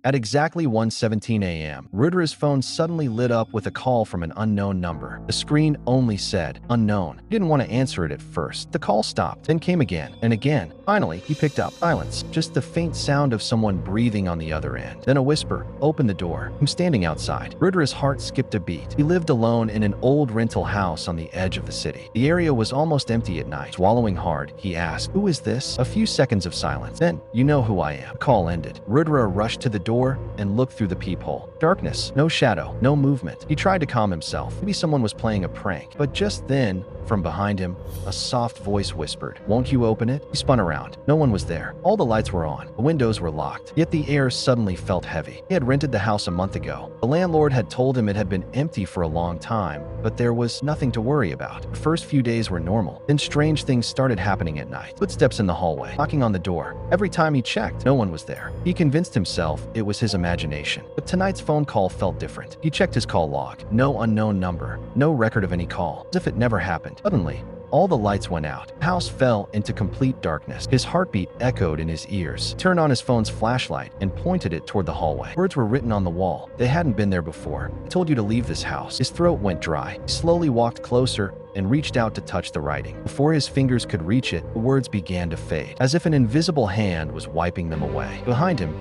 At exactly 1:17 a.m., Rudra's phone suddenly lit up with a call from an unknown number. The screen only said, "Unknown." He didn't want to answer it at first. The call stopped, then came again and again. Finally, he picked up. Silence. Just the faint sound of someone breathing on the other end. Then a whisper, "Open the door." I'm standing outside. Rudra's heart skipped a beat. He lived alone in an old rental house on the edge of the city. The area was almost empty at night. Swallowing hard, he asked, "Who is this?" A few seconds of silence. Then, "You know who I am." The call ended. Rudra rushed to the door and looked through the peephole. Darkness, no shadow, no movement. He tried to calm himself. Maybe someone was playing a prank. But just then, from behind him, a soft voice whispered, "Won't you open it?" He spun around. No one was there. All the lights were on. The windows were locked. Yet the air suddenly felt heavy. He had rented the house a month ago. The landlord had told him it had been empty for a long time, but there was nothing to worry about. The first few days were normal. Then strange things started happening at night. Footsteps in the hallway, knocking on the door. Every time he checked, no one was there. He convinced himself it was his imagination. But tonight's phone call felt different. He checked his call log. No unknown number. No record of any call. As if it never happened. Suddenly, all the lights went out. The house fell into complete darkness. His heartbeat echoed in his ears. He turned on his phone's flashlight and pointed it toward the hallway. Words were written on the wall. They hadn't been there before. "I told you to leave this house." His throat went dry. He slowly walked closer and reached out to touch the writing. Before his fingers could reach it, the words began to fade, as if an invisible hand was wiping them away. Behind him,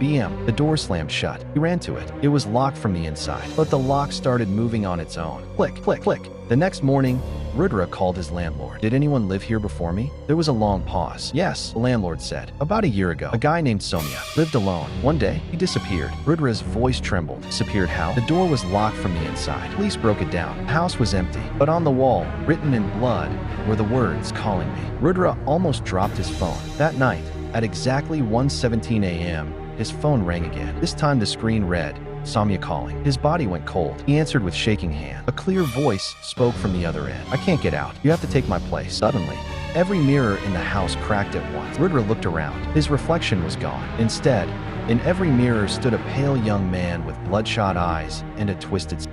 the door slammed shut. He ran to it. It was locked from the inside, but the lock started moving on its own. Click, click, click. The next morning, Rudra called his landlord. "Did anyone live here before me?" There was a long pause. "Yes," the landlord said. "About a year ago, a guy named Somya lived alone. One day, he disappeared." Rudra's voice trembled. Disappeared how? The door was locked from the inside. Police broke it down. The house was empty, but on the wall, written in blood, were the words, "Calling me." Rudra almost dropped his phone. That night, at exactly 1:17 a.m., his phone rang again. This time the screen read, "Samya calling." His body went cold. He answered with shaking hand. A clear voice spoke from the other end. "I can't get out. You have to take my place." Suddenly, every mirror in the house cracked at once. Rudra looked around. His reflection was gone. Instead, in every mirror stood a pale young man with bloodshot eyes and a twisted